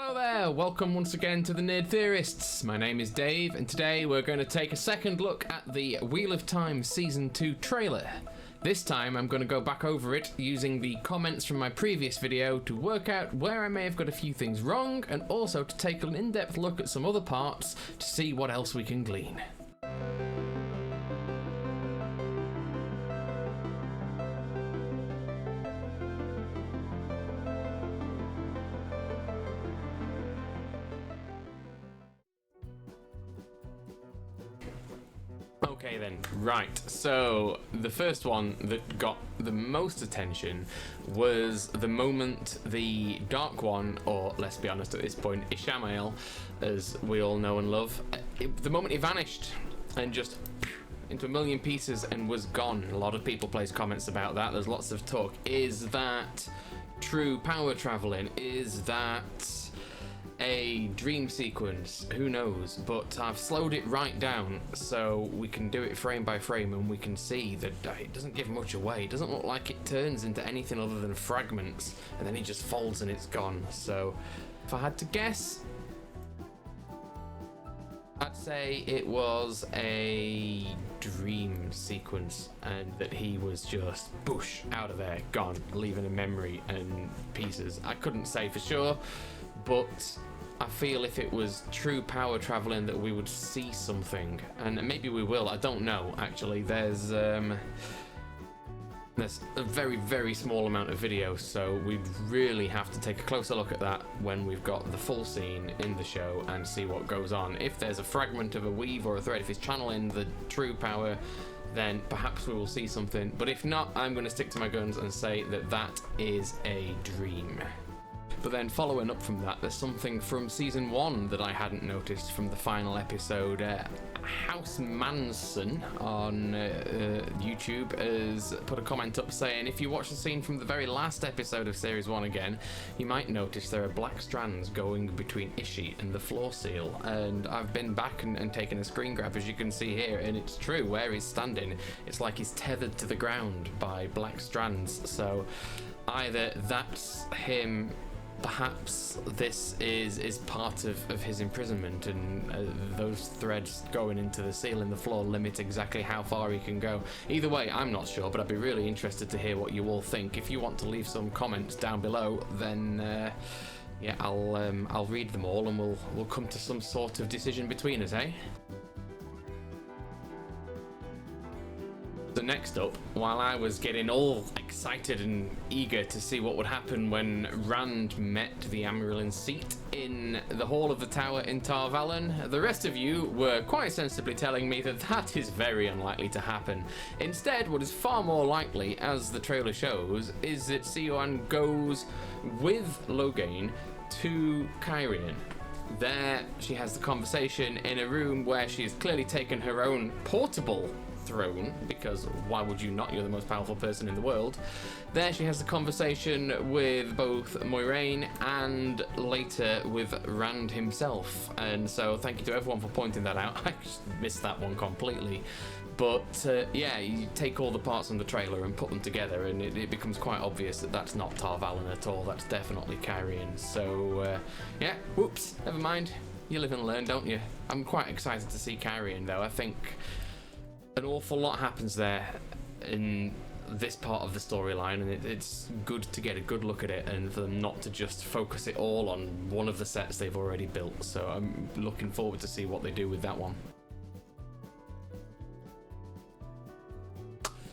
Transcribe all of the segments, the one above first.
Hello there, welcome once again to the Nerd Theorists. My name is Dave, and today we're going to take a second look at the Wheel of Time Season 2 trailer. This time I'm going to go back over it using the comments from my previous video to work out where I may have got a few things wrong, and also to take an in-depth look at some other parts to see what else we can glean. Okay then, right, so the first one that got the most attention was the moment the Dark One, or let's be honest at this point, Ishmael, as we all know and love, the moment he vanished and just into a million pieces and was gone. A lot of people placed comments about that. There's lots of talk. Is that true power traveling? Is that a dream sequence? Who knows? But I've slowed it right down so we can do it frame by frame, and we can see that it doesn't give much away. It doesn't look like it turns into anything other than fragments, and then it just folds and it's gone. So if I had to guess, I'd say it was a dream sequence, and that he was just boosh out of there, gone, leaving a memory and pieces. I couldn't say for sure, but I feel if it was true power traveling that we would see something, and maybe we will. I don't know actually. There's a very, very small amount of video, so we really have to take a closer look at that when we've got the full scene in the show and see what goes on. If there's a fragment of a weave or a thread, if it's channeling the true power, then perhaps we will see something. But if not, I'm going to stick to my guns and say that that is a dream. But then following up from that, there's something from season 1 that I hadn't noticed from the final episode. House Manson on YouTube has put a comment up saying, if you watch the scene from the very last episode of series 1 again, you might notice there are black strands going between Ishi and the floor seal. And I've been back and taken a screen grab, as you can see here, and it's true. Where he's standing, it's like he's tethered to the ground by black strands. So either that's him, perhaps this is part of his imprisonment, and those threads going into the ceiling, the floor, limit exactly how far he can go. Either way, I'm not sure, but I'd be really interested to hear what you all think. If you want to leave some comments down below, then yeah, I'll read them all, and we'll come to some sort of decision between us, eh? So next up, while I was getting all excited and eager to see what would happen when Rand met the Amarylline seat in the Hall of the Tower in Tar Valon, the rest of you were quite sensibly telling me that that is very unlikely to happen. Instead, what is far more likely, as the trailer shows, is that Suan goes with Logain to Cairhien. There, she has the conversation in a room where she has clearly taken her own portable throne, because why would you not? You're the most powerful person in the world. There she has the conversation with both moirane and later with Rand himself, and so thank you to everyone for pointing that out. I just missed that one completely. But yeah, you take all the parts from the trailer and put them together, and it becomes quite obvious that that's not Tar Valon at all. That's definitely Cairhien. So yeah, whoops, never mind. You live and learn, don't you? I'm quite excited to see Cairhien though. I think an awful lot happens there in this part of the storyline, and it's good to get a good look at it, and for them not to just focus it all on one of the sets they've already built. So I'm looking forward to see what they do with that one.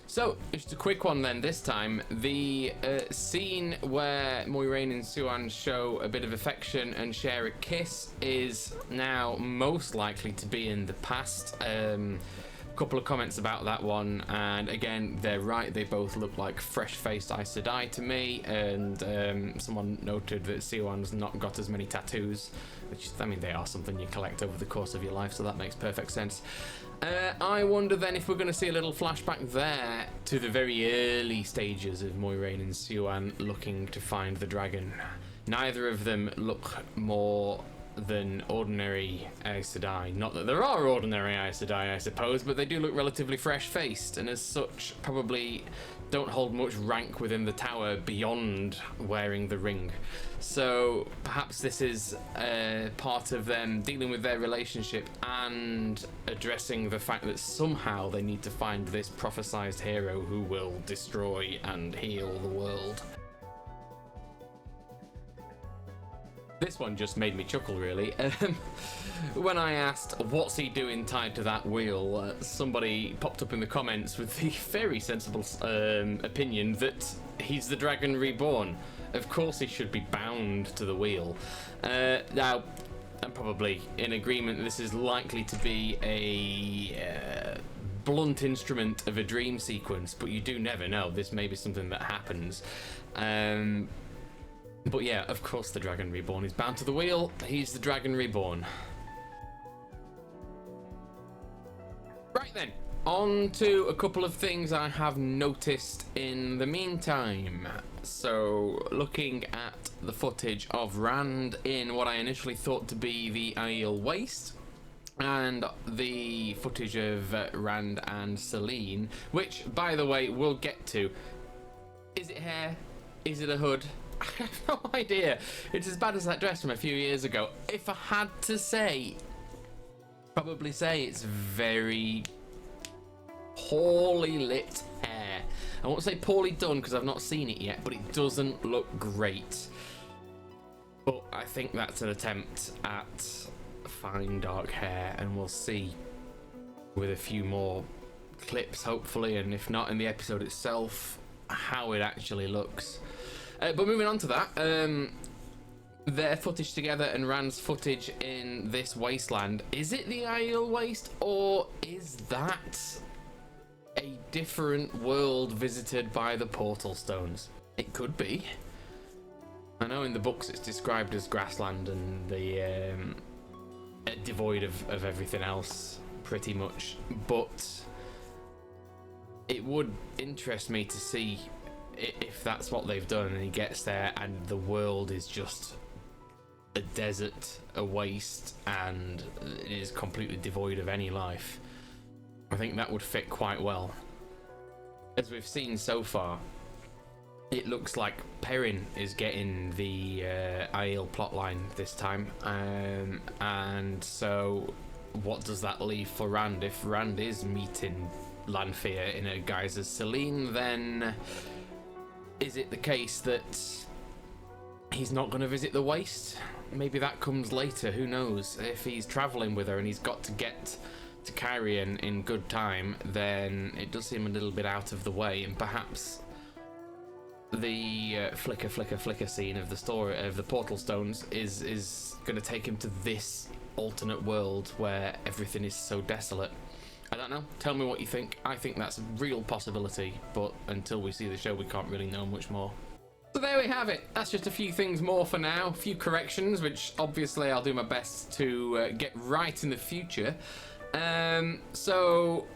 So, just a quick one then this time. The scene where moirane and Suan show a bit of affection and share a kiss is now most likely to be in the past. Couple of comments about that one, and again, they're right. They both look like fresh-faced Aes Sedai to me, and someone noted that Suan's not got as many tattoos, which, I mean, they are something you collect over the course of your life, so that makes perfect sense. I wonder then if we're going to see a little flashback there to the very early stages of moirane and Suan looking to find the dragon. Neither of them look more than ordinary Aes Sedai. Not that there are ordinary Aes Sedai, I suppose, but they do look relatively fresh-faced, and as such, probably don't hold much rank within the tower beyond wearing the ring. So perhaps this is part of them dealing with their relationship and addressing the fact that somehow they need to find this prophesized hero who will destroy and heal the world. This one just made me chuckle, really. When I asked what's he doing tied to that wheel, somebody popped up in the comments with the very sensible opinion that he's the dragon reborn. Of course he should be bound to the wheel. Now, I'm probably in agreement this is likely to be a blunt instrument of a dream sequence, but you do never know. This may be something that happens. But yeah, of course the dragon reborn is bound to the wheel. He's the dragon reborn. Right then, on to a couple of things I have noticed in the meantime. So, looking at the footage of Rand in what I initially thought to be the Aiel Waste, and the footage of Rand and Celine, which, by the way, we'll get to. Is it hair? Is it a hood? I have no idea. It's as bad as that dress from a few years ago. If I had to say, probably say it's very poorly lit hair. I won't say poorly done because I've not seen it yet, but it doesn't look great. But I think that's an attempt at fine dark hair, and we'll see with a few more clips hopefully, and if not in the episode itself, how it actually looks. But moving on to that, their footage together and Rand's footage in this wasteland, is it the Aiel Waste, or is that a different world visited by the portal stones? It could be. I know in the books it's described as grassland and the devoid of everything else, pretty much, but it would interest me to see if that's what they've done and he gets there and the world is just a desert, a waste, and it is completely devoid of any life. I think that would fit quite well. As we've seen so far, it looks like Perrin is getting the Aiel plotline this time, and so what does that leave for Rand? If Rand is meeting Lanfear in a guise as Celine, then is it the case that he's not going to visit the Waste? Maybe that comes later, who knows? If he's travelling with her and he's got to get to Cairhien in good time, then it does seem a little bit out of the way, and perhaps the flicker scene of the story of the portal stones is going to take him to this alternate world where everything is so desolate. I don't know. Tell me what you think. I think that's a real possibility, but until we see the show, we can't really know much more. So there we have it. That's just a few things more for now. A few corrections, which obviously I'll do my best to get right in the future. So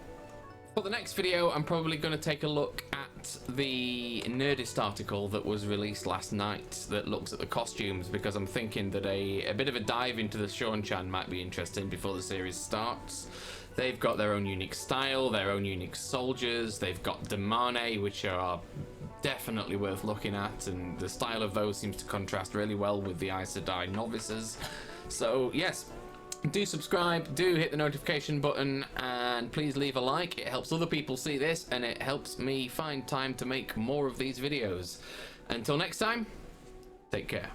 for the next video, I'm probably going to take a look at the Nerdist article that was released last night that looks at the costumes, because I'm thinking that a bit of a dive into the Sean-chan might be interesting before the series starts. They've got their own unique style, their own unique soldiers. They've got Damane, which are definitely worth looking at, and the style of those seems to contrast really well with the Aes Sedai novices. So yes, do subscribe, do hit the notification button, and please leave a like. It helps other people see this, and it helps me find time to make more of these videos. Until next time, take care.